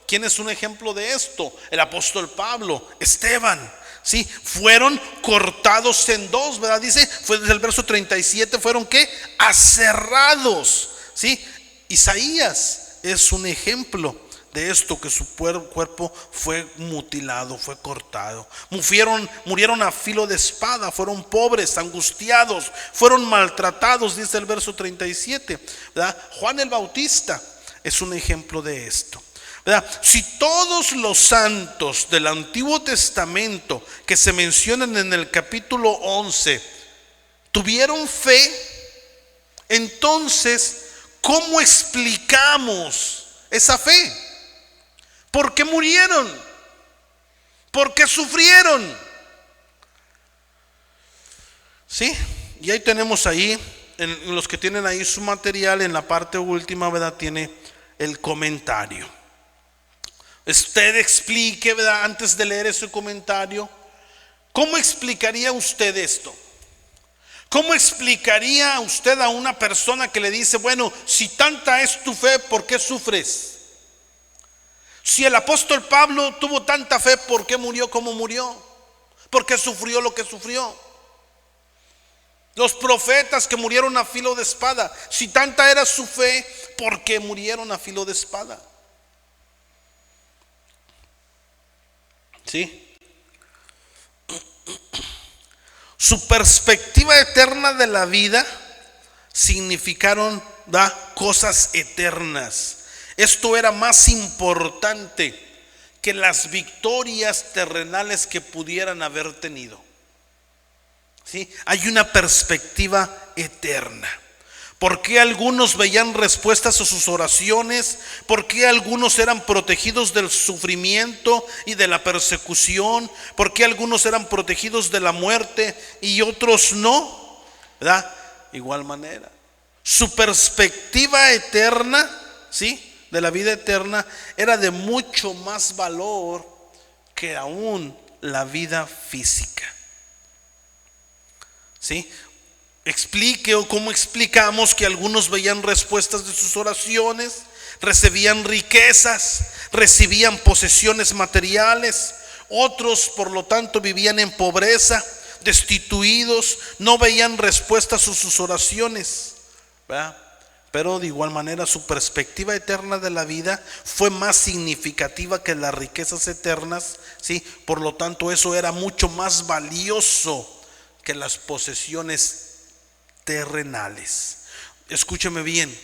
¿Quién es un ejemplo de esto? El apóstol Pablo. Esteban. ¿Sí? Fueron cortados en dos, ¿verdad? Dice, fue desde el verso 37, fueron ¿qué? Aserrados. ¿Sí? Isaías es un ejemplo de esto, que su cuerpo fue mutilado, fue cortado. Murieron a filo de espada, fueron pobres, angustiados, fueron maltratados, dice el verso 37, ¿verdad? Juan el Bautista es un ejemplo de esto, ¿verdad? Si todos los santos del Antiguo Testamento que se mencionan en el capítulo 11 tuvieron fe, entonces, ¿cómo explicamos esa fe? ¿Por qué murieron? ¿Por qué sufrieron? ¿Sí? Y ahí tenemos ahí, en los que tienen ahí su material, en la parte última, ¿verdad?, tiene el comentario. Usted explique, ¿verdad?, antes de leer ese comentario, ¿cómo explicaría usted esto? ¿Cómo explicaría usted a una persona que le dice, bueno, si tanta es tu fe, ¿por qué sufres? Si el apóstol Pablo tuvo tanta fe, ¿por qué murió como murió? ¿Por qué sufrió lo que sufrió? Los profetas que murieron a filo de espada, si tanta era su fe, ¿por qué murieron a filo de espada? ¿Sí? Su perspectiva eterna de la vida significaron, ¿da?, cosas eternas. Esto era más importante que las victorias terrenales que pudieran haber tenido. ¿Sí? Hay una perspectiva eterna. ¿Por qué algunos veían respuestas a sus oraciones? ¿Por qué algunos eran protegidos del sufrimiento y de la persecución? ¿Por qué algunos eran protegidos de la muerte y otros no? ¿Verdad? Igual manera. Su perspectiva eterna, ¿sí?, de la vida eterna, era de mucho más valor que aún la vida física. ¿Sí? Explique, o cómo explicamos que algunos veían respuestas de sus oraciones, recibían riquezas, recibían posesiones materiales, otros por lo tanto vivían en pobreza, destituidos, no veían respuestas a sus oraciones, ¿verdad? Pero de igual manera su perspectiva eterna de la vida fue más significativa que las riquezas eternas, ¿sí? Por lo tanto, eso era mucho más valioso que las posesiones terrenales. Escúcheme bien,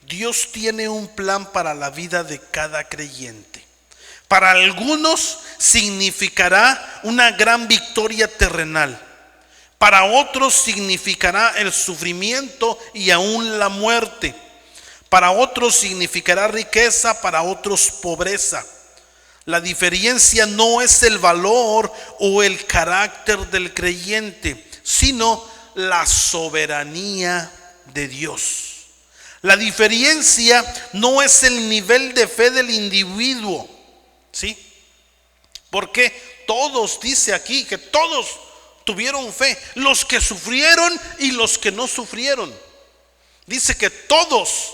Dios tiene un plan para la vida de cada creyente. Para algunos significará una gran victoria terrenal. Para otros significará el sufrimiento y aún la muerte. Para otros significará riqueza, para otros pobreza. La diferencia no es el valor o el carácter del creyente, sino la soberanía de Dios. La diferencia no es el nivel de fe del individuo, ¿sí? Porque todos, dice aquí, que todos tuvieron fe, los que sufrieron y los que no sufrieron. Dice que todos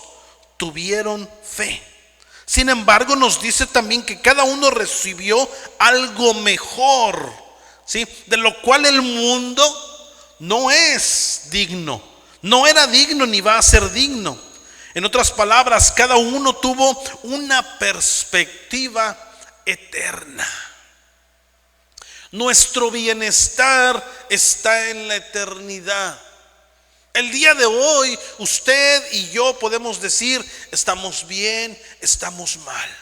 tuvieron fe. Sin embargo, nos dice también que cada uno recibió algo mejor, ¿sí?, de lo cual el mundo no es digno, no era digno ni va a ser digno. En otras palabras, cada uno tuvo una perspectiva eterna. Nuestro bienestar está en la eternidad. El día de hoy, usted y yo podemos decir, estamos bien, estamos mal.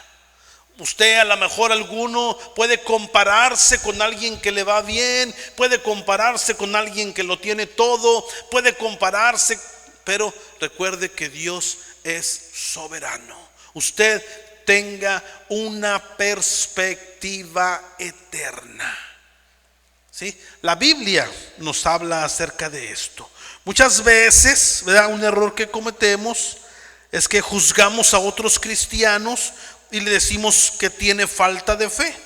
Usted, a lo mejor alguno puede compararse con alguien que le va bien, puede compararse con alguien que lo tiene todo, puede compararse, pero recuerde que Dios es soberano. Usted tenga una perspectiva eterna. ¿Sí? La Biblia nos habla acerca de esto. Muchas veces, ¿verdad?, un error que cometemos es que juzgamos a otros cristianos y le decimos que tiene falta de fe.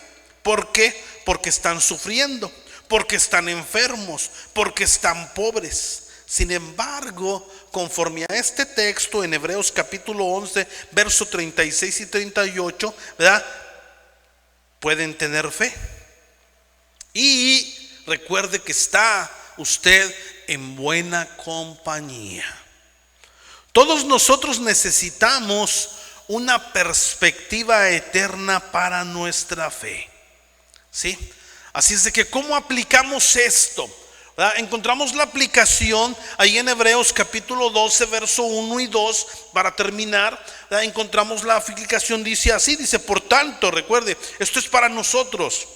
¿Por qué? Porque están sufriendo, porque están enfermos, porque están pobres. Sin embargo, conforme a este texto en Hebreos capítulo 11, verso 36 y 38, ¿verdad?, pueden tener fe. Y recuerde que está usted en buena compañía. Todos nosotros necesitamos una perspectiva eterna para nuestra fe, ¿sí? Así es de que, ¿cómo aplicamos esto? ¿Verdad? Encontramos la aplicación ahí en Hebreos capítulo 12, verso 1 y 2, para terminar. ¿Verdad? Encontramos la aplicación, dice así, dice: por tanto, recuerde, esto es para nosotros.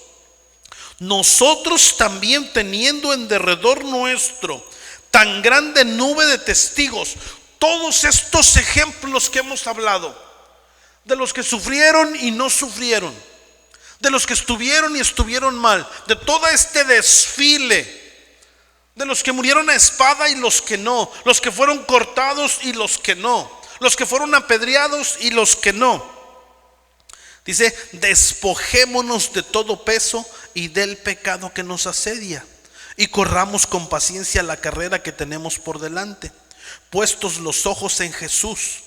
Nosotros también, teniendo en derredor nuestro tan grande nube de testigos. Todos estos ejemplos que hemos hablado, de los que sufrieron y no sufrieron, de los que estuvieron y estuvieron mal, de todo este desfile, de los que murieron a espada y los que no, los que fueron cortados y los que no, los que fueron apedreados y los que no. Dice: despojémonos de todo peso y del pecado que nos asedia, y corramos con paciencia la carrera que tenemos por delante, puestos los ojos en Jesús,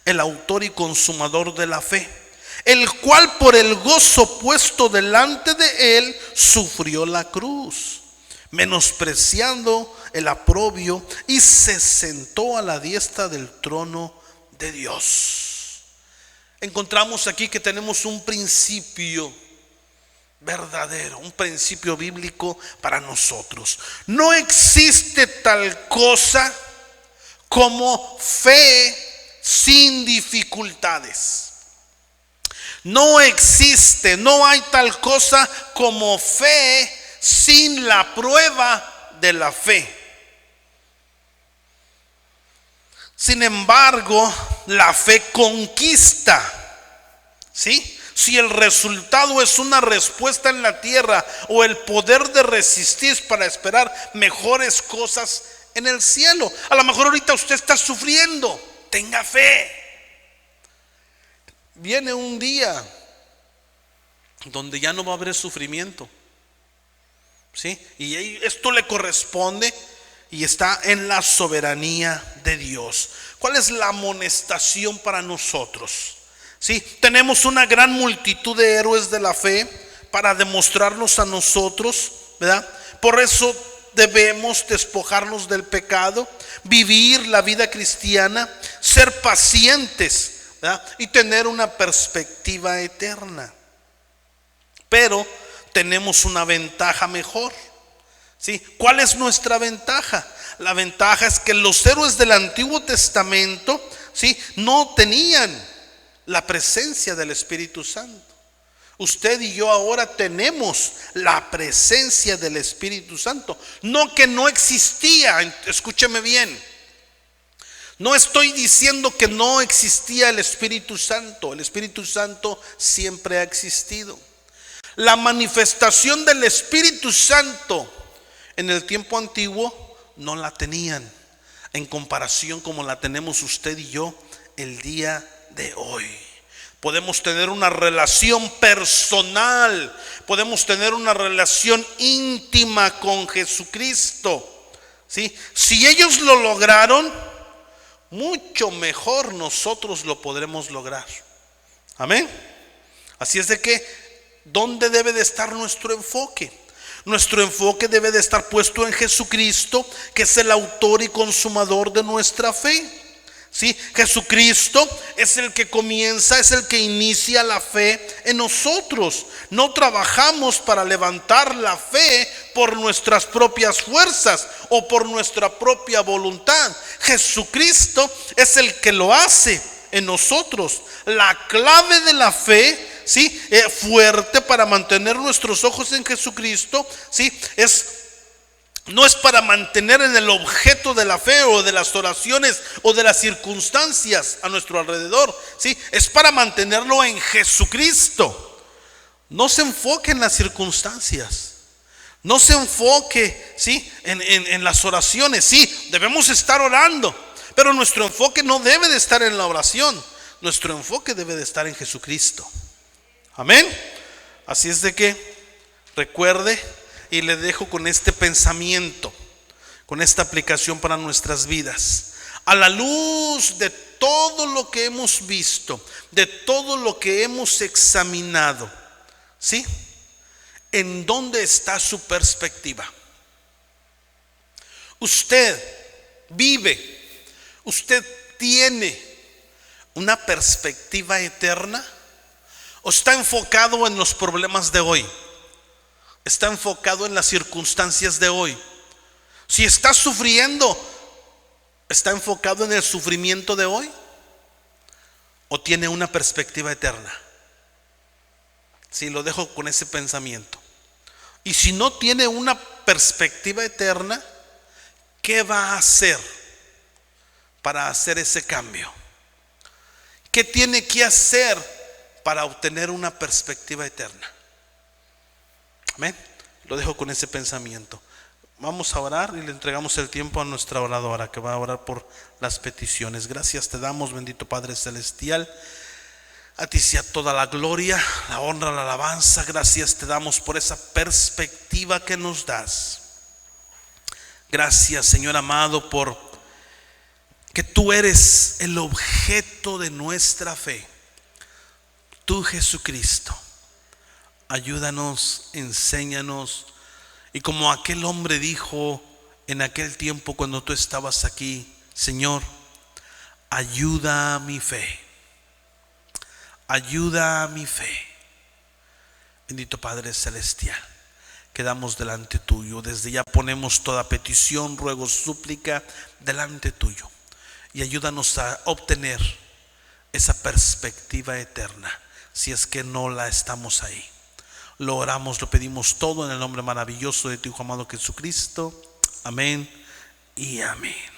el autor y consumador de la fe, el cual por el gozo puesto delante de él sufrió la cruz, menospreciando el oprobio, y se sentó a la diestra del trono de Dios. Encontramos aquí que tenemos un principio verdadero, un principio bíblico para nosotros. No existe tal cosa como fe sin dificultades. No existe, no hay tal cosa como fe sin la prueba de la fe. Sin embargo, la fe conquista, ¿sí? Si el resultado es una respuesta en la tierra o el poder de resistir para esperar mejores cosas en el cielo. A lo mejor ahorita usted está sufriendo, tenga fe. Viene un día donde ya no va a haber sufrimiento, ¿sí? Y esto le corresponde y está en la soberanía de Dios. ¿Cuál es la amonestación para nosotros? ¿Sí? Tenemos una gran multitud de héroes de la fe para demostrarnos a nosotros, ¿verdad? Por eso debemos despojarnos del pecado, vivir la vida cristiana, ser pacientes, ¿verdad?, y tener una perspectiva eterna. Pero tenemos una ventaja mejor, ¿sí? ¿Cuál es nuestra ventaja? La ventaja es que los héroes del Antiguo Testamento, ¿sí?, no tenían la presencia del Espíritu Santo. Usted y yo ahora tenemos la presencia del Espíritu Santo. No que no existía, escúcheme bien. No estoy diciendo que no existía el Espíritu Santo. El Espíritu Santo siempre ha existido. La manifestación del Espíritu Santo en el tiempo antiguo no la tenían en comparación como la tenemos usted y yo el día de hoy. Podemos tener una relación personal, podemos tener una relación íntima con Jesucristo, ¿sí? Si ellos lo lograron, mucho mejor nosotros lo podremos lograr. Amén. Así es de que, ¿dónde debe de estar nuestro enfoque? Nuestro enfoque debe de estar puesto en Jesucristo, que es el autor y consumador de nuestra fe. ¿Sí? Jesucristo es el que comienza, es el que inicia la fe en nosotros. No trabajamos para levantar la fe por nuestras propias fuerzas o por nuestra propia voluntad. Jesucristo es el que lo hace en nosotros. La clave de la fe, ¿sí? Fuerte para mantener nuestros ojos en Jesucristo, ¿sí? No es para mantener en el objeto de la fe o de las oraciones o de las circunstancias a nuestro alrededor, ¿sí? Es para mantenerlo en Jesucristo. No se enfoque en las circunstancias. No se enfoque, ¿sí? en las oraciones. Sí, debemos estar orando, pero nuestro enfoque no debe de estar en la oración. Nuestro enfoque debe de estar en Jesucristo. Amén. Así es de que recuerde, y le dejo con este pensamiento, con esta aplicación para nuestras vidas. A la luz de todo lo que hemos visto, de todo lo que hemos examinado, ¿sí? ¿En dónde está su perspectiva? Usted vive, usted tiene una perspectiva eterna, o está enfocado en los problemas de hoy. Está enfocado en las circunstancias de hoy. Si está sufriendo, ¿está enfocado en el sufrimiento de hoy? ¿O tiene una perspectiva eterna? Sí, lo dejo con ese pensamiento. Y si no tiene una perspectiva eterna, ¿qué va a hacer para hacer ese cambio? ¿Qué tiene que hacer para obtener una perspectiva eterna? Amén. Lo dejo con ese pensamiento. Vamos a orar y le entregamos el tiempo a nuestra oradora, que va a orar por las peticiones. Gracias te damos, bendito Padre Celestial. A ti sea toda la gloria, la honra, la alabanza. Gracias te damos por esa perspectiva que nos das. Gracias, Señor amado, por que tú eres el objeto de nuestra fe. Tú, Jesucristo. Ayúdanos, enséñanos. Y como aquel hombre dijo en aquel tiempo cuando tú estabas aquí, Señor, ayuda a mi fe. Ayuda a mi fe. Bendito Padre Celestial, quedamos delante tuyo. Desde ya ponemos toda petición, ruego, súplica delante tuyo. Y ayúdanos a obtener esa perspectiva eterna, si es que no la estamos ahí. Lo oramos, lo pedimos todo en el nombre maravilloso de tu Hijo amado Jesucristo. Amén y amén.